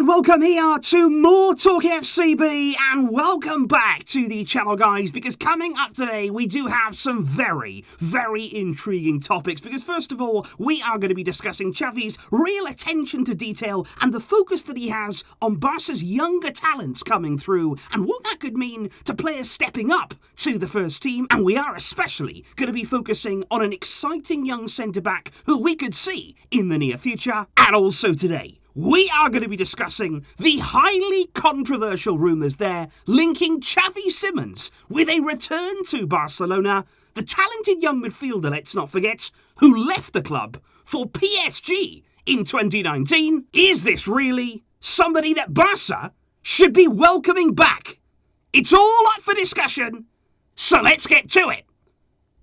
welcome here to MoreTalkFCB and welcome back to the channel, guys, because coming up today we do have some very intriguing topics, because first of all we are going to be discussing Xavi's real attention to detail and the focus that he has on Barca's younger talents coming through and what that could mean to players stepping up to the first team. And we are especially going to be focusing on an exciting young centre-back who we could see in the near future. And also today we are going to be discussing the highly controversial rumours there linking Xavi Simons with a return to Barcelona, the talented young midfielder, let's not forget, who left the club for PSG in 2019. Is this really somebody that Barca should be welcoming back? It's all up for discussion, so let's get to it.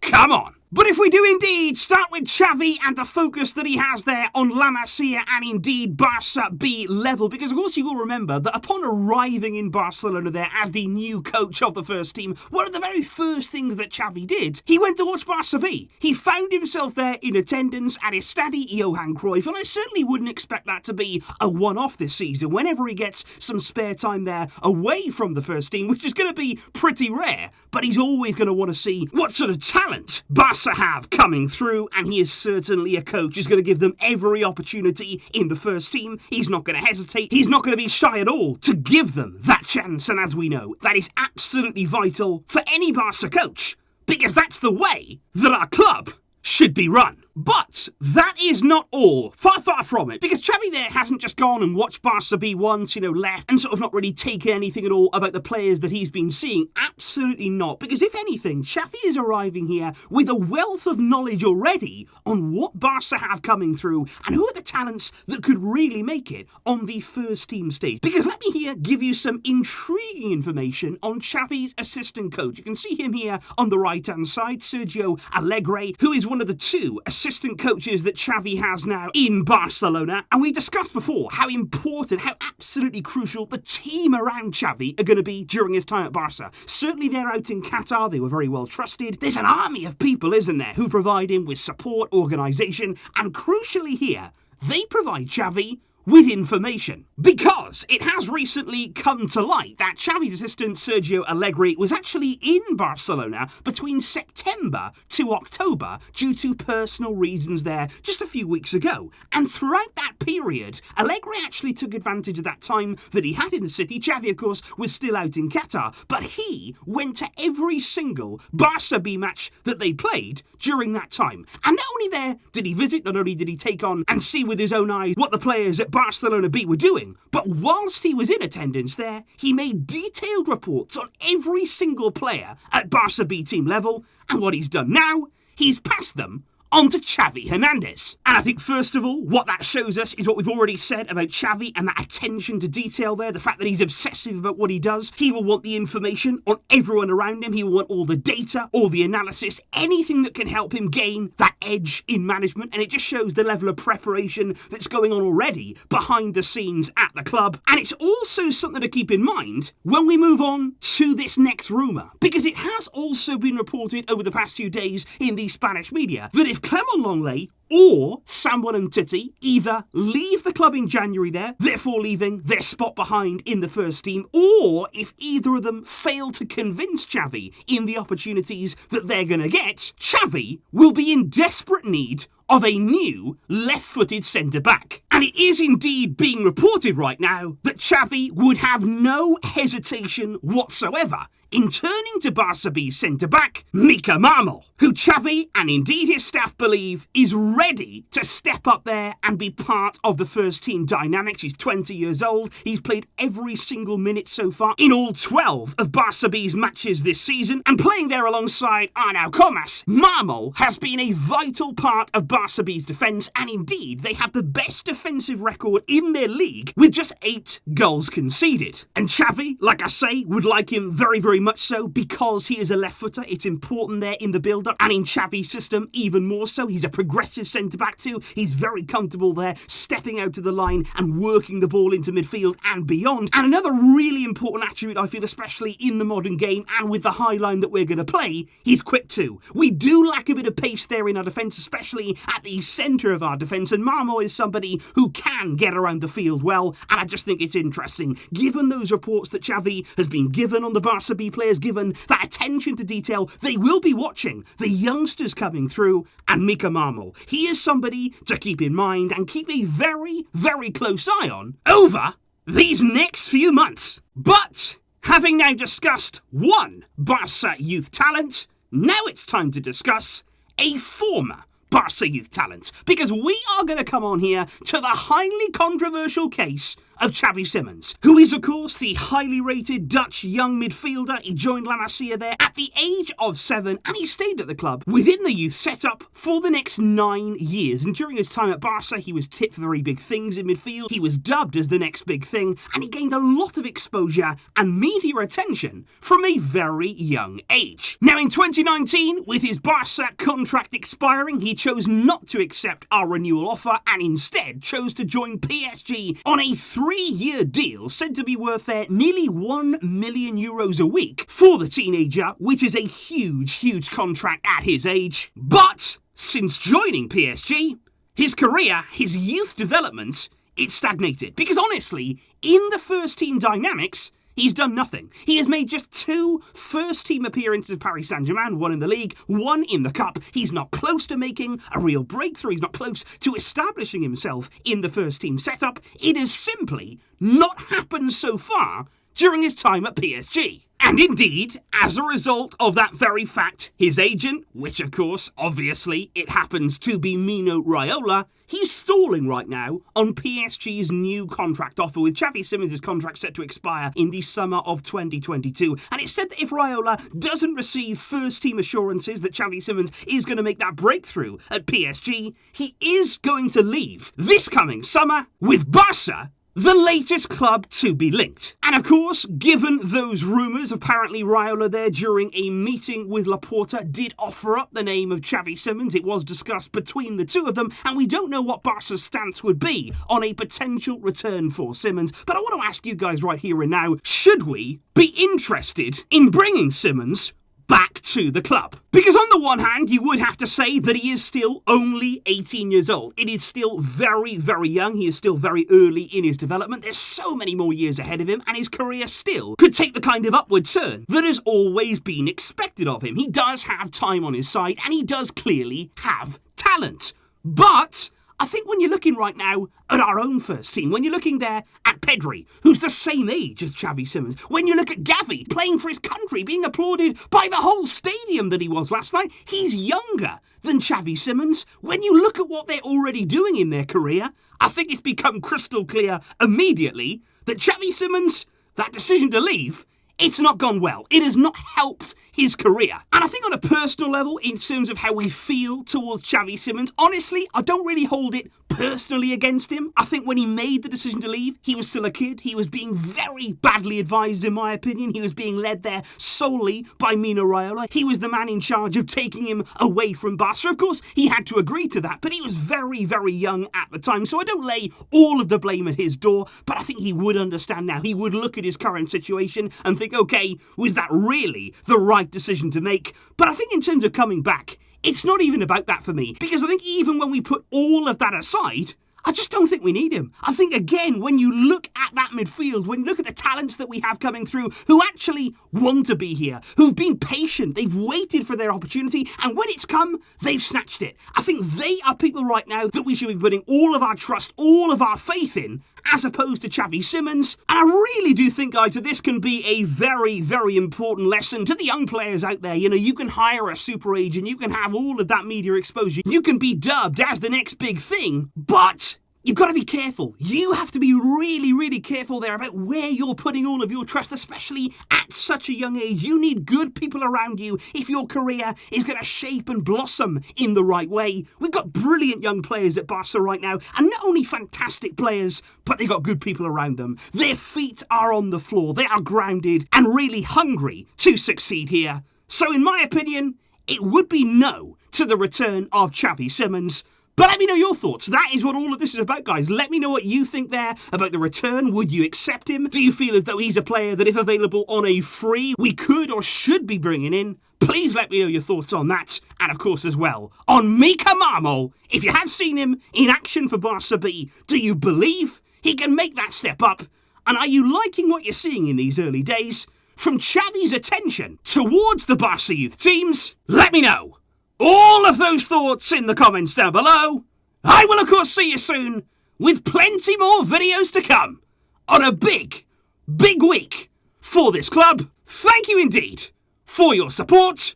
Come on. But if we do indeed start with Xavi and the focus that he has there on La Masia and indeed Barça B level, because of course you will remember that upon arriving in Barcelona there as the new coach of the first team, one of the very first things that Xavi did, he went to watch Barça B. He found himself there in attendance at his Stadi Johan Cruyff, and I certainly wouldn't expect that to be a one-off this season whenever he gets some spare time there away from the first team, which is going to be pretty rare, but he's always going to want to see what sort of talent Barca have coming through, and he is certainly a coach who's going to give them every opportunity in the first team. He's not going to hesitate. He's not going to be shy at all to give them that chance, and as we know, that is absolutely vital for any Barca coach, because that's the way that our club should be run. But that is not all. Far from it. Because Xavi there hasn't just gone and watched Barça B once, left and sort of not really taken anything at all about the players that he's been seeing. Absolutely not. Because if anything, Xavi is arriving here with a wealth of knowledge already on what Barca have coming through and who are the talents that could really make it on the first team stage. Because let me here give you some intriguing information on Xavi's assistant coach. You can see him here on the right hand side, Sergio Allegri, who is one of the two assistant coaches that Xavi has now in Barcelona. And we discussed before how important, how absolutely crucial the team around Xavi are going to be during his time at Barca. Certainly they're out in Qatar, they were very well trusted. There's an army of people, isn't there, who provide him with support, organisation, and crucially here, they provide Xavi with information. Because it has recently come to light that Xavi's assistant Sergio Allegri was actually in Barcelona between September to October due to personal reasons there just a few weeks ago. And throughout that period, Allegri actually took advantage of that time that he had in the city. Xavi, of course, was still out in Qatar, but he went to every single Barça B match that they played during that time. And not only there did he visit, not only did he take on and see with his own eyes what the players at Barcelona B were doing, but whilst he was in attendance there, he made detailed reports on every single player at Barça B team level, and what he's done now, he's passed them on to Xavi Hernandez. And I think first of all, what that shows us is what we've already said about Xavi and that attention to detail there, the fact that he's obsessive about what he does. He will want the information on everyone around him. He will want all the data, all the analysis, anything that can help him gain that edge in management. And it just shows the level of preparation that's going on already behind the scenes at the club. And it's also something to keep in mind when we move on to this next rumour, because it has also been reported over the past few days in the Spanish media that if Clement Lenglet or Samuel Umtiti either leave the club in January there, therefore leaving their spot behind in the first team, or if either of them fail to convince Xavi in the opportunities that they're going to get, Xavi will be in desperate need of a new left-footed centre-back. And it is indeed being reported right now that Xavi would have no hesitation whatsoever in turning to Barça B centre-back Mika Marmol, who Xavi and indeed his staff believe is ready to step up there and be part of the first team dynamics. He's 20 years old. He's played every single minute so far in all 12 of Barça B's matches this season, and playing there alongside Arnau Comas, Marmol has been a vital part of Barça B's defence, and indeed they have the best defensive record in their league with just 8 goals conceded. And Xavi, like I say, would like him very much so because he is a left footer. It's important there in the build-up, and in Xavi's system even more so. He's a progressive defensive centre-back too. He's very comfortable there, stepping out to the line and working the ball into midfield and beyond. And another really important attribute, I feel, especially in the modern game and with the high line that we're going to play, he's quick too. We do lack a bit of pace there in our defence, especially at the centre of our defence, and Marmol is somebody who can get around the field well, and I just think it's interesting, given those reports that Xavi has been given on the Barça B players, given that attention to detail, they will be watching the youngsters coming through, and Mika Marmol. He is somebody to keep in mind and keep a very, very close eye on over these next few months. But having now discussed one Barca youth talent, now it's time to discuss a former Barca youth talent, because we are going to come on here to the highly controversial case of Xavi Simons, who is, of course, the highly rated Dutch young midfielder. He joined La Masia there at the age of 7, and he stayed at the club within the youth setup for the next 9 years. And during his time at Barca, he was tipped for very big things in midfield. He was dubbed as the next big thing, and he gained a lot of exposure and media attention from a very young age. Now, in 2019, with his Barca contract expiring, he chose not to accept our renewal offer and instead chose to join PSG on a 3-year deal said to be worth nearly €1 million a week for the teenager, which is a huge contract at his age. But since joining PSG, his career, his youth development, it stagnated. Because honestly, in the first team dynamics, he's done nothing. He has made just 2 first-team appearances of Paris Saint-Germain, 1 in the league, 1 in the cup. He's not close to making a real breakthrough. He's not close to establishing himself in the first-team setup. It has simply not happened so far during his time at PSG. And indeed, as a result of that very fact, his agent, which of course, obviously, it happens to be Mino Raiola, he's stalling right now on PSG's new contract offer, with Xavi Simons' contract set to expire in the summer of 2022. And it's said that if Raiola doesn't receive first-team assurances that Xavi Simons is going to make that breakthrough at PSG, he is going to leave this coming summer with Barca, the latest club to be linked. And of course, given those rumours, apparently Raiola there during a meeting with Laporta did offer up the name of Xavi Simons. It was discussed between the two of them, and we don't know what Barca's stance would be on a potential return for Simons. But I want to ask you guys right here and now, should we be interested in bringing Simons back to the club? Because on the one hand, you would have to say that he is still only 18 years old. It is still very, very young. He is still very early in his development. There's so many more years ahead of him, and his career still could take the kind of upward turn that has always been expected of him. He does have time on his side, and he does clearly have talent. But I think when you're looking right now at our own first team, when you're looking there at Pedri, who's the same age as Xavi Simons, when you look at Gavi playing for his country, being applauded by the whole stadium that he was last night, he's younger than Xavi Simons. When you look at what they're already doing in their career, I think it's become crystal clear immediately that Xavi Simons, that decision to leave, it's not gone well. It has not helped his career. And I think on a personal level, in terms of how we feel towards Xavi Simons, honestly, I don't really hold it personally against him. I think when he made the decision to leave, he was still a kid. He was being very badly advised, in my opinion. He was being led there solely by Mino Raiola. He was the man in charge of taking him away from Barca. Of course, he had to agree to that, but he was very, very young at the time, so I don't lay all of the blame at his door, but I think he would understand now. He would look at his current situation and think, okay, was that really the right decision to make? But I think in terms of coming back, it's not even about that for me, because I think even when we put all of that aside, I just don't think we need him. I think, again, when you look at that midfield, when you look at the talents that we have coming through, who actually want to be here, who've been patient, they've waited for their opportunity, and when it's come, they've snatched it. I think they are people right now that we should be putting all of our trust, all of our faith in, as opposed to Xavi Simons. And I really do think, guys, that this can be a very, very important lesson to the young players out there. You know, you can hire a super agent, you can have all of that media exposure, you can be dubbed as the next big thing, but you've got to be careful. You have to be really, really careful there about where you're putting all of your trust, especially at such a young age. You need good people around you if your career is going to shape and blossom in the right way. We've got brilliant young players at Barca right now, and not only fantastic players, but they've got good people around them. Their feet are on the floor, they are grounded and really hungry to succeed here. So in my opinion, it would be no to the return of Xavi Simons. But let me know your thoughts. That is what all of this is about, guys. Let me know what you think there about the return. Would you accept him? Do you feel as though he's a player that if available on a free, we could or should be bringing in? Please let me know your thoughts on that. And of course as well, on Mika Marmol, if you have seen him in action for Barça B, do you believe he can make that step up? And are you liking what you're seeing in these early days? From Xavi's attention towards the Barca youth teams? Let me know. All of those thoughts in the comments down below. I will of course see you soon with plenty more videos to come on a big week for this club. Thank you indeed for your support.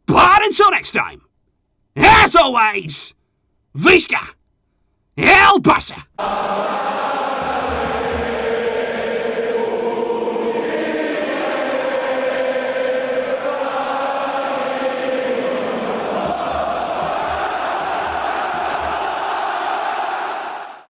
But until next time, as always, Visca El Barça.